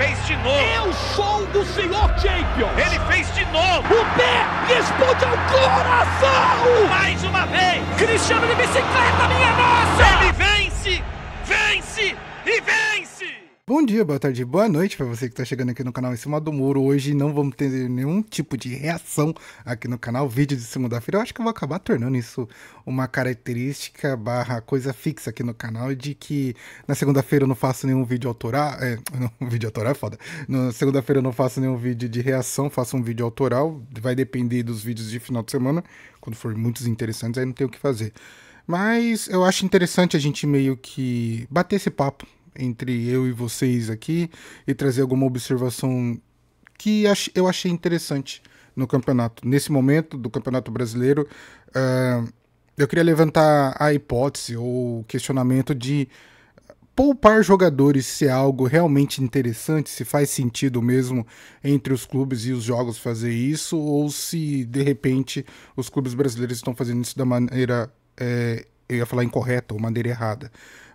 fez de novo. Eu sou do Senhor Champions. Ele fez de novo. O pé responde ao coração. Mais uma vez. Cristiano de bicicleta, minha nossa. Ele vence, vence e vence. Bom dia, boa tarde, boa noite para você que está chegando aqui no canal Em Cima do Muro. Hoje não vamos ter nenhum tipo de reação aqui no canal, vídeo de segunda-feira. Eu acho que eu vou acabar tornando isso uma característica barra coisa fixa aqui no canal, de que na segunda-feira eu não faço nenhum vídeo autoral. Vídeo autoral é foda. Na segunda-feira eu não faço nenhum vídeo de reação, faço um vídeo autoral. Vai depender dos vídeos de final de semana. Quando for muitos interessantes, aí não tem o que fazer. Mas eu acho interessante a gente meio que bater esse papo entre eu e vocês aqui e trazer alguma observação que eu achei interessante no campeonato. Nesse momento do Campeonato Brasileiro, eu queria levantar a hipótese ou o questionamento de poupar jogadores, se é algo realmente interessante, se faz sentido mesmo entre os clubes e os jogos fazer isso, ou se de repente os clubes brasileiros estão fazendo isso da maneira, eu ia falar incorreta ou maneira errada.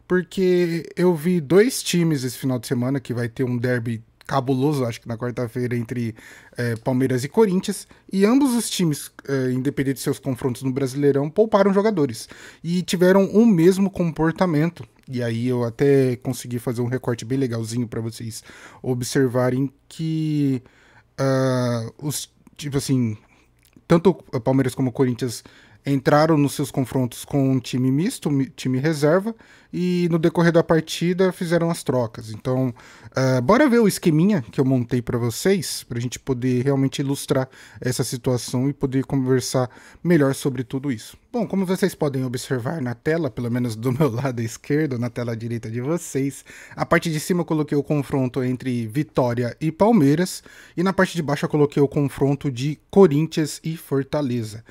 Porque eu vi dois times esse final de semana, que vai ter um derby cabuloso, acho que na quarta-feira, entre Palmeiras e Corinthians, e ambos os times, independente de seus confrontos no Brasileirão, pouparam jogadores, e tiveram o mesmo comportamento. E aí eu até consegui fazer um recorte bem legalzinho para vocês observarem que, tipo assim, tanto Palmeiras como Corinthians entraram nos seus confrontos com um time misto, time reserva, e no decorrer da partida fizeram as trocas. Então, bora ver o esqueminha que eu montei para vocês, para a gente poder realmente ilustrar essa situação e poder conversar melhor sobre tudo isso. Bom, como vocês podem observar na tela, pelo menos do meu lado esquerdo, na tela direita de vocês, a parte de cima eu coloquei o confronto entre Vitória e Palmeiras, e na parte de baixo eu coloquei o confronto de Corinthians e Fortaleza.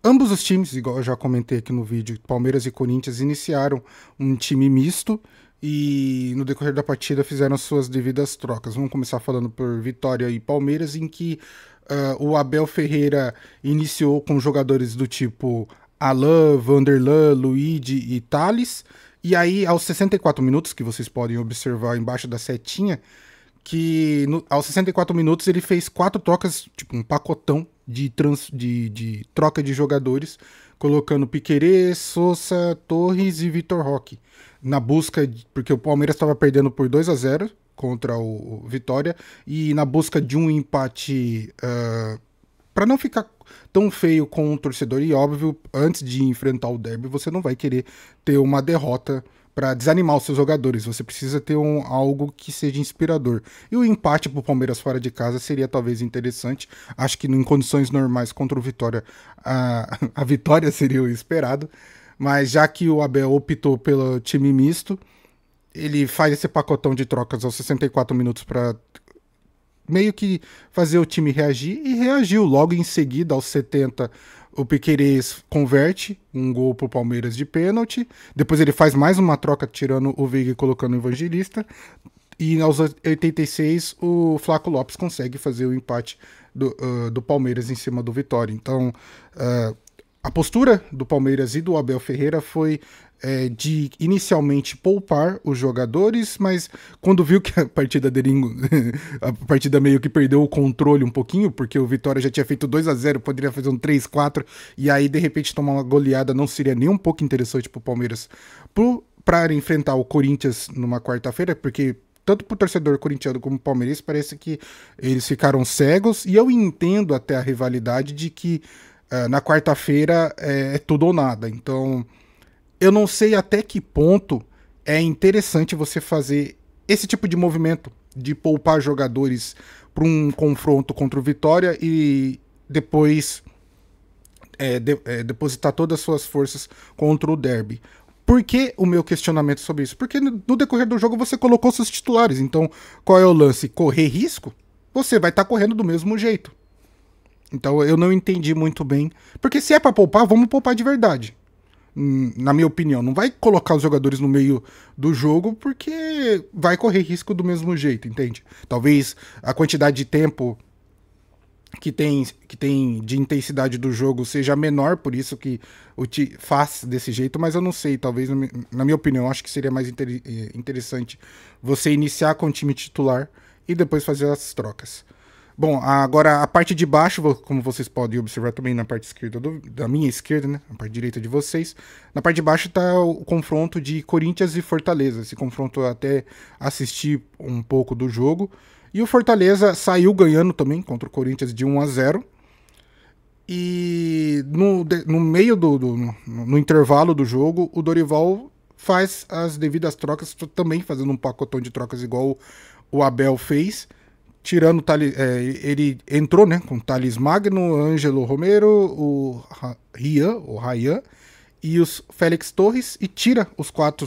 Ambos os times, igual eu já comentei aqui no vídeo, Palmeiras e Corinthians iniciaram um time misto e no decorrer da partida fizeram suas devidas trocas. Vamos começar falando por Vitória e Palmeiras, em que o Abel Ferreira iniciou com jogadores do tipo Alan, Vanderlan, Luigi e Thales. E aí, aos 64 minutos, que vocês podem observar embaixo da setinha, que aos 64 minutos ele fez 4 trocas, tipo um pacotão de troca de jogadores, colocando Piquerez, Sousa, Torres e Vitor Roque, na busca porque o Palmeiras estava perdendo por 2-0 contra o Vitória, e na busca de um empate para não ficar tão feio com o torcedor. E óbvio, antes de enfrentar o derby, você não vai querer ter uma derrota para desanimar os seus jogadores, você precisa ter algo que seja inspirador. E o empate para o Palmeiras fora de casa seria talvez interessante. Acho que em condições normais contra o Vitória, a vitória seria o esperado. Mas já que o Abel optou pelo time misto, ele faz esse pacotão de trocas aos 64 minutos para meio que fazer o time reagir, e reagiu. Logo em seguida, aos 70, o Piquerez converte um gol pro Palmeiras de pênalti. Depois ele faz mais uma troca, tirando o Veiga e colocando o Evangelista. E aos 86, o Flaco Lopes consegue fazer o empate do Palmeiras em cima do Vitória. Então, a postura do Palmeiras e do Abel Ferreira foi de inicialmente poupar os jogadores, mas quando viu que a partida meio que perdeu o controle um pouquinho, porque o Vitória já tinha feito 2-0, poderia fazer um 3-4, e aí de repente tomar uma goleada não seria nem um pouco interessante pro Palmeiras para enfrentar o Corinthians numa quarta-feira, porque tanto pro torcedor corintiano como palmeirense parece que eles ficaram cegos, e eu entendo até a rivalidade de que na quarta-feira é tudo ou nada. Então eu não sei até que ponto é interessante você fazer esse tipo de movimento, de poupar jogadores para um confronto contra o Vitória e depois depositar todas as suas forças contra o derby. Por que o meu questionamento sobre isso? Porque no decorrer do jogo você colocou seus titulares, então qual é o lance? Correr risco? Você vai estar correndo do mesmo jeito. Então eu não entendi muito bem, porque se é para poupar, vamos poupar de verdade. Na minha opinião, não vai colocar os jogadores no meio do jogo porque vai correr risco do mesmo jeito, entende? Talvez a quantidade de tempo que tem de intensidade do jogo seja menor, por isso que faz desse jeito, mas eu não sei, talvez, na minha opinião, acho que seria mais interessante você iniciar com o time titular e depois fazer as trocas. Bom, agora a parte de baixo, como vocês podem observar também na parte esquerda, da minha esquerda, né? Na parte direita de vocês. Na parte de baixo está o confronto de Corinthians e Fortaleza. Esse confronto eu até assisti um pouco do jogo. E o Fortaleza saiu ganhando também contra o Corinthians de 1-0. E no meio no intervalo do jogo, o Dorival faz as devidas trocas, também fazendo um pacotão de trocas igual o Abel fez. Tirando ele entrou, né, com Thales Magno, Ângelo Romero, o Ryan e os Félix Torres, e tira os quatro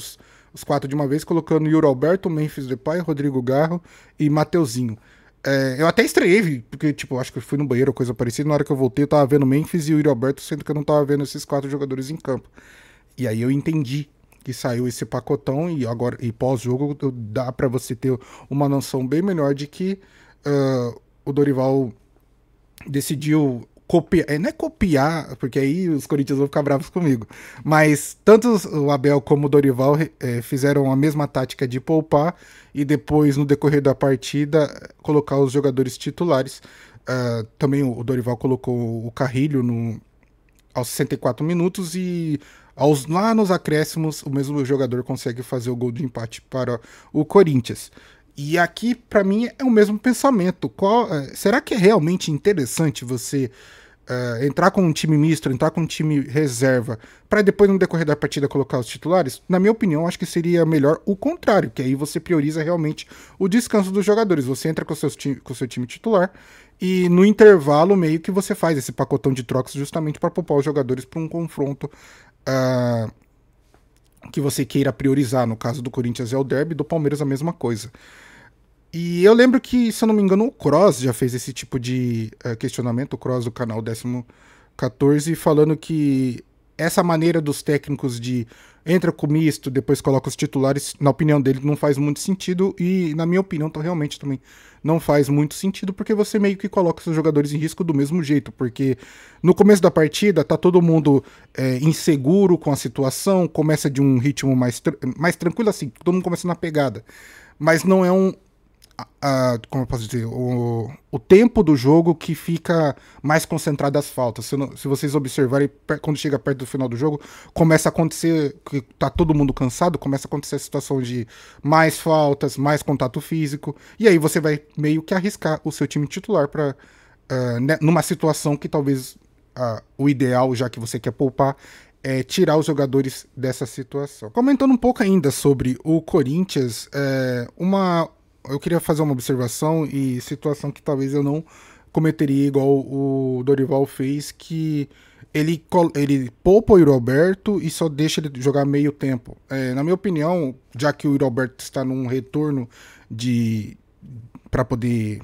de uma vez, colocando Yuri Alberto, Memphis Depay, Rodrigo Garro e Mateuzinho. Eu até estranhei, porque tipo, acho que eu fui no banheiro ou coisa parecida, na hora que eu voltei eu tava vendo Memphis e Yuri Alberto, sendo que eu não tava vendo esses 4 jogadores em campo. E aí eu entendi que saiu esse pacotão, e pós-jogo dá pra você ter uma noção bem melhor de que o Dorival decidiu copiar, não é copiar, porque aí os corintianos vão ficar bravos comigo, mas tanto o Abel como o Dorival fizeram a mesma tática de poupar e depois, no decorrer da partida, colocar os jogadores titulares. Também o Dorival colocou o Carrilho aos 64 minutos e lá nos acréscimos o mesmo jogador consegue fazer o gol de empate para o Corinthians. E aqui, para mim, é o mesmo pensamento. Será que é realmente interessante você entrar com um time misto, entrar com um time reserva, para depois, no decorrer da partida, colocar os titulares? Na minha opinião, acho que seria melhor o contrário, que aí você prioriza realmente o descanso dos jogadores. Você entra com o seu time titular e, no intervalo, meio que você faz esse pacotão de trocas justamente para poupar os jogadores para um confronto que você queira priorizar. No caso do Corinthians é o derby, do Palmeiras a mesma coisa. E eu lembro que, se eu não me engano, o Cross já fez esse tipo de questionamento, o Cross do canal 14, falando que essa maneira dos técnicos de entra com misto, depois coloca os titulares, na opinião dele, não faz muito sentido, e na minha opinião, realmente também não faz muito sentido, porque você meio que coloca seus jogadores em risco do mesmo jeito, porque no começo da partida tá todo mundo inseguro com a situação, começa de um ritmo mais tranquilo, assim, todo mundo começa na pegada, mas não é como eu posso dizer, o tempo do jogo que fica mais concentrado as faltas. Se vocês observarem, quando chega perto do final do jogo, começa a acontecer, que tá todo mundo cansado, começa a acontecer a situação de mais faltas, mais contato físico, e aí você vai meio que arriscar o seu time titular para numa situação que talvez o ideal, já que você quer poupar, é tirar os jogadores dessa situação. Comentando um pouco ainda sobre o Corinthians, eu queria fazer uma observação e situação que talvez eu não cometeria igual o Dorival fez, que ele poupa o Yuri Alberto e só deixa ele jogar meio tempo. Na minha opinião, já que o Yuri Alberto está num retorno para poder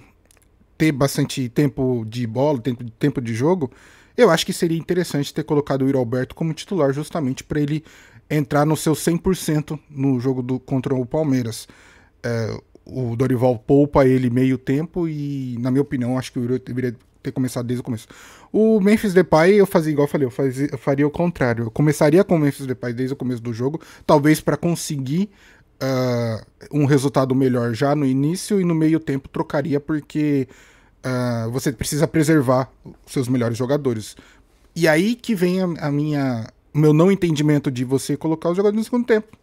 ter bastante tempo de bola, tempo de jogo, eu acho que seria interessante ter colocado o Yuri Alberto como titular justamente para ele entrar no seu 100% no jogo contra o Palmeiras. O Dorival poupa ele meio tempo e, na minha opinião, acho que o Yuri deveria ter começado desde o começo. O Memphis Depay, eu fazia igual eu falei, eu faria o contrário. Eu começaria com o Memphis Depay desde o começo do jogo, talvez para conseguir um resultado melhor já no início, e no meio tempo trocaria, porque você precisa preservar os seus melhores jogadores. E aí que vem o meu não entendimento de você colocar os jogadores no segundo tempo,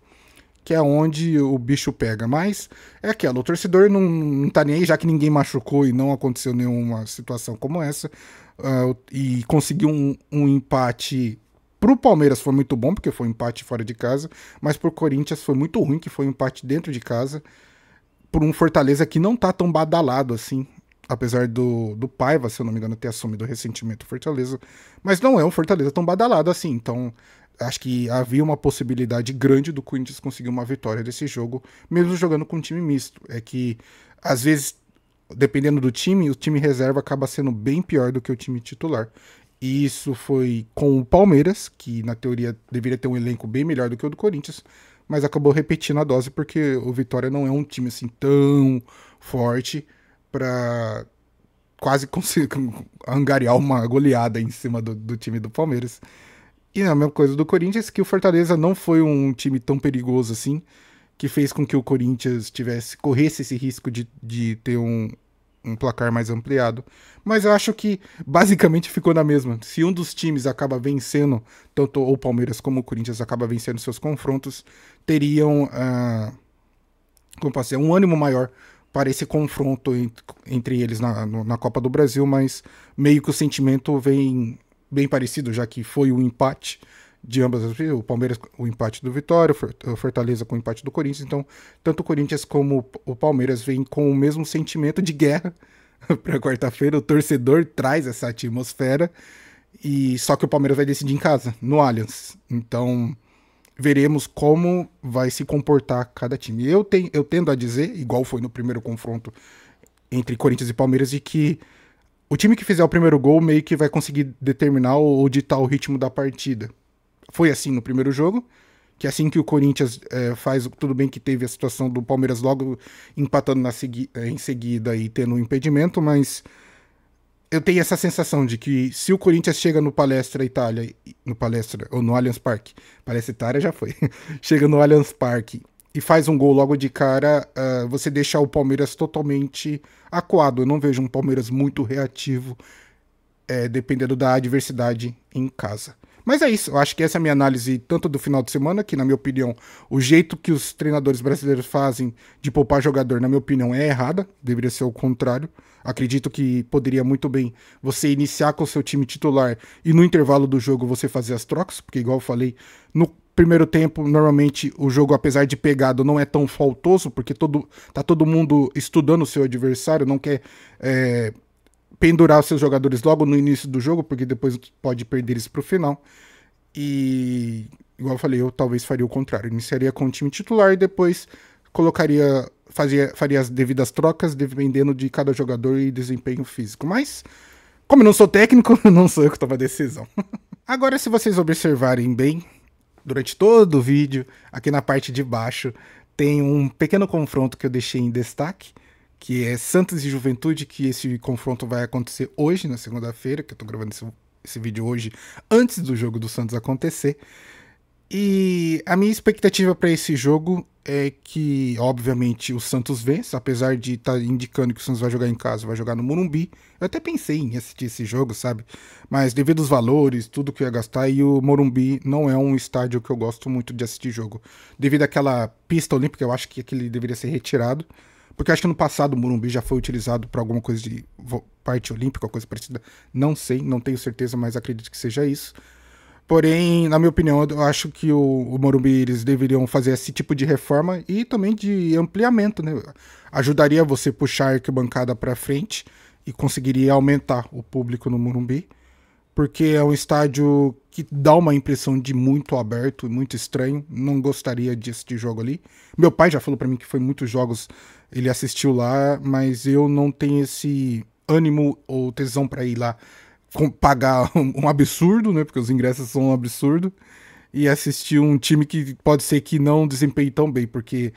que é onde o bicho pega. Mas é aquela, o torcedor não tá nem aí, já que ninguém machucou e não aconteceu nenhuma situação como essa, e conseguiu um empate. Pro Palmeiras foi muito bom, porque foi um empate fora de casa, mas pro Corinthians foi muito ruim, que foi um empate dentro de casa, por um Fortaleza que não tá tão badalado assim, apesar do Paiva, se eu não me engano, ter assumido recentemente o Fortaleza, mas não é um Fortaleza tão badalado assim. Então acho que havia uma possibilidade grande do Corinthians conseguir uma vitória desse jogo, mesmo jogando com um time misto. É que, às vezes, dependendo do time, o time reserva acaba sendo bem pior do que o time titular. E isso foi com o Palmeiras, que na teoria deveria ter um elenco bem melhor do que o do Corinthians, mas acabou repetindo a dose porque o Vitória não é um time assim tão forte para quase conseguir angariar uma goleada em cima do time do Palmeiras. E a mesma coisa do Corinthians, que o Fortaleza não foi um time tão perigoso assim, que fez com que o Corinthians corresse esse risco de ter um placar mais ampliado. Mas eu acho que basicamente ficou na mesma. Se um dos times acaba vencendo, tanto o Palmeiras como o Corinthians acaba vencendo seus confrontos, teriam como posso dizer, um ânimo maior para esse confronto entre eles na Copa do Brasil, mas meio que o sentimento vem bem parecido, já que foi um empate de ambas as vezes, o Palmeiras o empate do Vitória, o Fortaleza com o empate do Corinthians, então tanto o Corinthians como o Palmeiras vêm com o mesmo sentimento de guerra para quarta-feira, o torcedor traz essa atmosfera, e só que o Palmeiras vai decidir em casa, no Allianz, então veremos como vai se comportar cada time. Eu tendo a dizer, igual foi no primeiro confronto entre Corinthians e Palmeiras, de que o time que fizer o primeiro gol meio que vai conseguir determinar ou ditar o ritmo da partida. Foi assim no primeiro jogo, que assim que o Corinthians faz, tudo bem que teve a situação do Palmeiras logo empatando em seguida e tendo um impedimento, mas eu tenho essa sensação de que se o Corinthians chega no Palestra Itália, ou no Allianz Parque, Palestra Itália já foi, chega no Allianz Parque e faz um gol logo de cara, você deixa o Palmeiras totalmente acuado. Eu não vejo um Palmeiras muito reativo, dependendo da adversidade em casa. Mas é isso, eu acho que essa é a minha análise tanto do final de semana, que na minha opinião, o jeito que os treinadores brasileiros fazem de poupar jogador, na minha opinião, é errada, deveria ser o contrário. Acredito que poderia muito bem você iniciar com o seu time titular e no intervalo do jogo você fazer as trocas, porque igual eu falei, no primeiro tempo, normalmente o jogo, apesar de pegado, não é tão faltoso, porque tá todo mundo estudando o seu adversário, não quer pendurar os seus jogadores logo no início do jogo, porque depois pode perder isso pro final. E, igual eu falei, eu talvez faria o contrário. Iniciaria com o time titular e depois faria as devidas trocas, dependendo de cada jogador e desempenho físico. Mas, como eu não sou técnico, não sou eu que tomo a decisão. Agora, se vocês observarem bem, durante todo o vídeo, aqui na parte de baixo, tem um pequeno confronto que eu deixei em destaque, que é Santos e Juventude, que esse confronto vai acontecer hoje, na segunda-feira, que eu tô gravando esse vídeo hoje, antes do jogo do Santos acontecer. E a minha expectativa para esse jogo é que, obviamente, o Santos vence, apesar de estar indicando que o Santos vai jogar em casa, vai jogar no Morumbi. Eu até pensei em assistir esse jogo, sabe? Mas devido aos valores, tudo que eu ia gastar, e o Morumbi não é um estádio que eu gosto muito de assistir jogo. Devido àquela pista olímpica, eu acho que aquele deveria ser retirado. Porque eu acho que no passado o Morumbi já foi utilizado para alguma coisa de parte olímpica, coisa parecida. Não sei, não tenho certeza, mas acredito que seja isso. Porém, na minha opinião, eu acho que o Morumbi, eles deveriam fazer esse tipo de reforma e também de ampliamento, né? Ajudaria você a puxar a arquibancada para frente e conseguiria aumentar o público no Morumbi, porque é um estádio que dá uma impressão de muito aberto, muito estranho. Não gostaria de assistir jogo ali. Meu pai já falou para mim que foi muitos jogos ele assistiu lá, mas eu não tenho esse ânimo ou tesão para ir lá pagar um absurdo, né? Porque os ingressos são um absurdo, e assistir um time que pode ser que não desempenhe tão bem, porque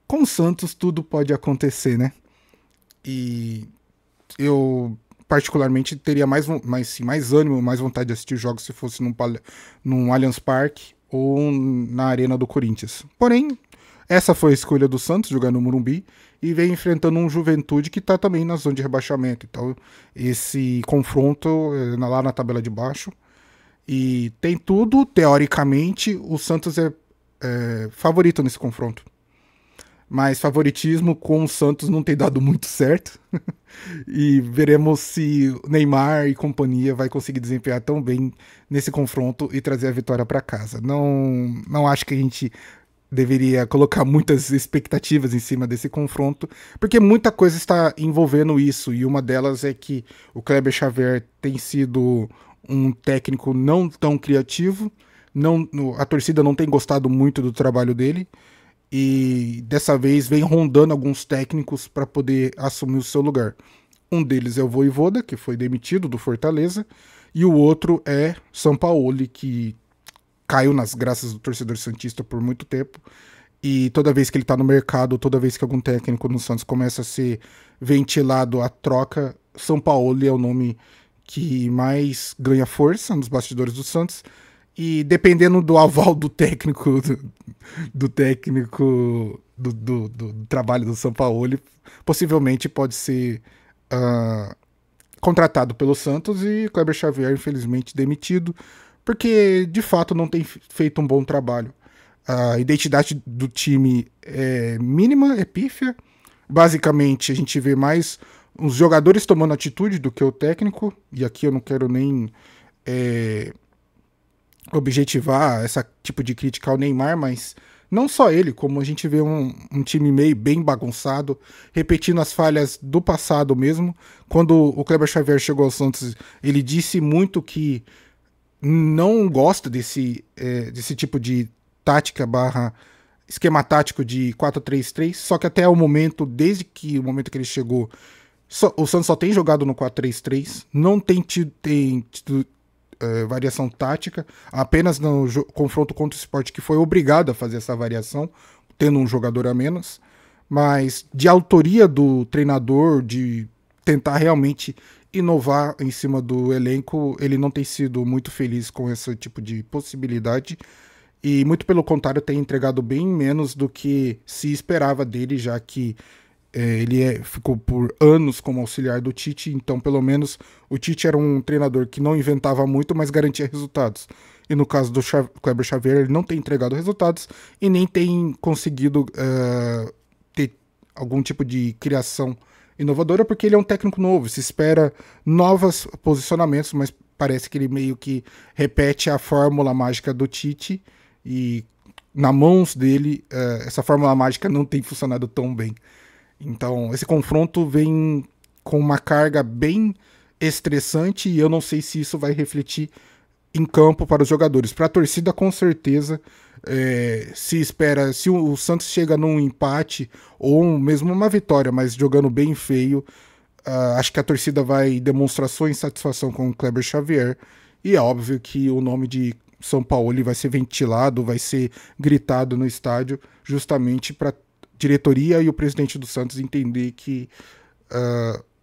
com o Santos tudo pode acontecer, né? E eu particularmente teria mais ânimo, mais vontade de assistir jogos se fosse num Allianz Parque ou na Arena do Corinthians. Porém, essa foi a escolha do Santos, jogar no Morumbi, e vem enfrentando um Juventude que está também na zona de rebaixamento. Então, esse confronto lá na tabela de baixo. E tem tudo, teoricamente, o Santos é favorito nesse confronto. Mas favoritismo com o Santos não tem dado muito certo. E veremos se Neymar e companhia vai conseguir desempenhar tão bem nesse confronto e trazer a vitória para casa. Não acho que a gente deveria colocar muitas expectativas em cima desse confronto, porque muita coisa está envolvendo isso, e uma delas é que o Kleber Xavier tem sido um técnico não tão criativo, a torcida não tem gostado muito do trabalho dele, e dessa vez vem rondando alguns técnicos para poder assumir o seu lugar. Um deles é o Vojvoda, que foi demitido do Fortaleza, e o outro é Sampaoli, que caiu nas graças do torcedor santista por muito tempo, e toda vez que ele tá no mercado, toda vez que algum técnico no Santos começa a ser ventilado a troca, Sampaoli é o nome que mais ganha força nos bastidores do Santos, E dependendo do aval do técnico, do trabalho do Sampaoli, possivelmente pode ser contratado pelo Santos e Kleber Xavier, infelizmente, demitido, porque de fato não tem feito um bom trabalho. A identidade do time é mínima, é pífia. Basicamente, a gente vê mais os jogadores tomando atitude do que o técnico, e aqui eu não quero nem objetivar esse tipo de crítica ao Neymar, mas não só ele, como a gente vê um time meio bem bagunçado, repetindo as falhas do passado mesmo. Quando o Kleber Xavier chegou ao Santos, ele disse muito que não gosta desse tipo de tática barra esquema tático de 4-3-3, só que até o momento, desde que o momento que ele chegou, o Santos só tem jogado no 4-3-3, não tem tido variação tática, apenas no confronto contra o Sport que foi obrigado a fazer essa variação, tendo um jogador a menos, mas de autoria do treinador, de tentar realmente inovar em cima do elenco, ele não tem sido muito feliz com esse tipo de possibilidade, e muito pelo contrário tem entregado bem menos do que se esperava dele, já que ele ficou por anos como auxiliar do Tite, então pelo menos o Tite era um treinador que não inventava muito, mas garantia resultados. E no caso do Kleber Xavier, ele não tem entregado resultados e nem tem conseguido ter algum tipo de criação inovadora, porque ele é um técnico novo, se espera novos posicionamentos, mas parece que ele meio que repete a fórmula mágica do Tite e na mãos dele essa fórmula mágica não tem funcionado tão bem. Então, esse confronto vem com uma carga bem estressante e eu não sei se isso vai refletir em campo para os jogadores. Para a torcida, com certeza, se espera, se o Santos chega num empate ou mesmo uma vitória, mas jogando bem feio, acho que a torcida vai demonstrar sua insatisfação com o Kleber Xavier e é óbvio que o nome de Sampaoli vai ser ventilado, vai ser gritado no estádio, justamente para diretoria e o presidente do Santos entender que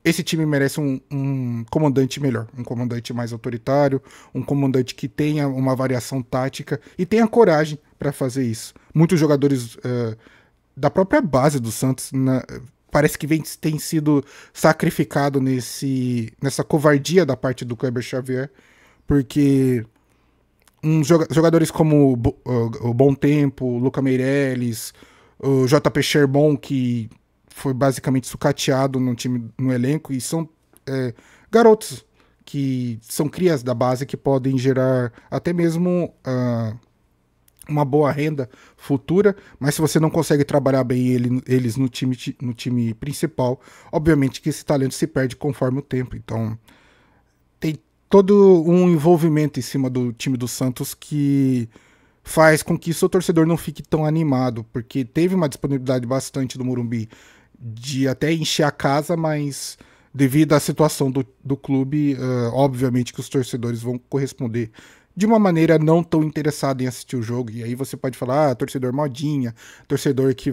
esse time merece um comandante melhor, um comandante mais autoritário, um comandante que tenha uma variação tática e tenha coragem para fazer isso. Muitos jogadores da própria base do Santos parece que tem sido sacrificado nessa covardia da parte do Kleber Xavier, porque jogadores como o Bom Tempo, o Luca Meireles, o JP Sherman, que foi basicamente sucateado no elenco, e são garotos que são crias da base que podem gerar até mesmo uma boa renda futura, mas se você não consegue trabalhar bem eles no time principal, obviamente que esse talento se perde conforme o tempo. Então tem todo um envolvimento em cima do time do Santos que faz com que seu torcedor não fique tão animado, porque teve uma disponibilidade bastante do Morumbi de até encher a casa, mas devido à situação do clube, obviamente que os torcedores vão corresponder de uma maneira não tão interessada em assistir o jogo, e aí você pode falar, torcedor modinha, torcedor que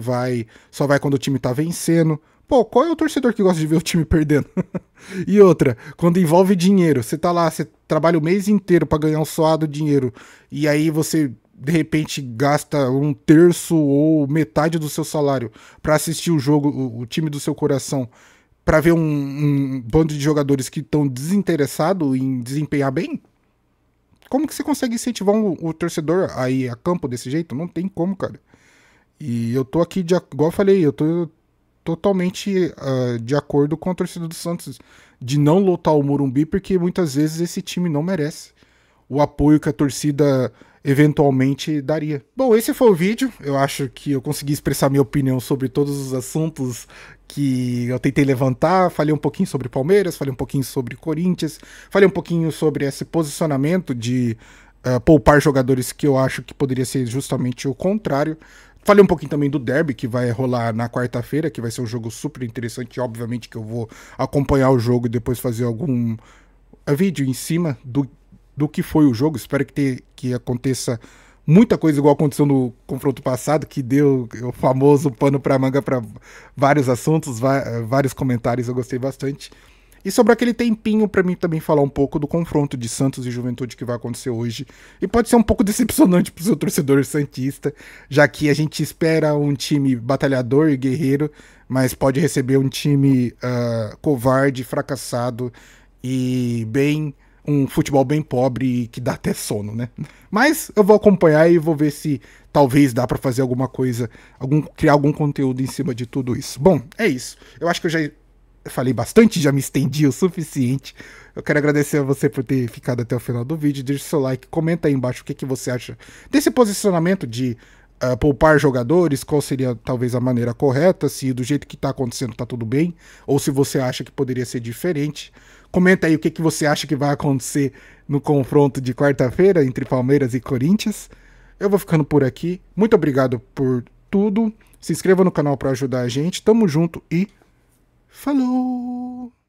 só vai quando o time tá vencendo. Pô, qual é o torcedor que gosta de ver o time perdendo? E outra, quando envolve dinheiro, você tá lá, você trabalha o mês inteiro para ganhar um suado dinheiro, e aí você de repente gasta um terço ou metade do seu salário para assistir o jogo, o time do seu coração, para ver um bando de jogadores que estão desinteressados em desempenhar bem? Como que você consegue incentivar o torcedor a ir a campo desse jeito? Não tem como, cara. E eu tô aqui, igual eu falei, eu tô totalmente de acordo com a torcida do Santos de não lotar o Morumbi, porque muitas vezes esse time não merece o apoio que a torcida eventualmente daria. Bom, esse foi o vídeo. Eu acho que eu consegui expressar minha opinião sobre todos os assuntos que eu tentei levantar. Falei um pouquinho sobre Palmeiras, falei um pouquinho sobre Corinthians, falei um pouquinho sobre esse posicionamento de poupar jogadores que eu acho que poderia ser justamente o contrário. Falei um pouquinho também do derby que vai rolar na quarta-feira, que vai ser um jogo super interessante. Obviamente que eu vou acompanhar o jogo e depois fazer algum vídeo em cima do que foi o jogo. Espero que aconteça muita coisa igual aconteceu no confronto passado, que deu o famoso pano para manga para vários assuntos, vários comentários, eu gostei bastante. E sobre aquele tempinho pra mim também falar um pouco do confronto de Santos e Juventude que vai acontecer hoje. E pode ser um pouco decepcionante pro seu torcedor santista, já que a gente espera um time batalhador e guerreiro, mas pode receber um time covarde, fracassado e um futebol bem pobre que dá até sono, né? Mas eu vou acompanhar e vou ver se talvez dá pra fazer alguma coisa, criar algum conteúdo em cima de tudo isso. Bom, é isso. Eu acho que eu já falei bastante, já me estendi o suficiente. Eu quero agradecer a você por ter ficado até o final do vídeo. Deixa seu like, comenta aí embaixo o que você acha desse posicionamento de poupar jogadores, qual seria talvez a maneira correta, se do jeito que tá acontecendo tá tudo bem, ou se você acha que poderia ser diferente. Comenta aí o que você acha que vai acontecer no confronto de quarta-feira entre Palmeiras e Corinthians. Eu vou ficando por aqui. Muito obrigado por tudo. Se inscreva no canal para ajudar a gente. Tamo junto e falou!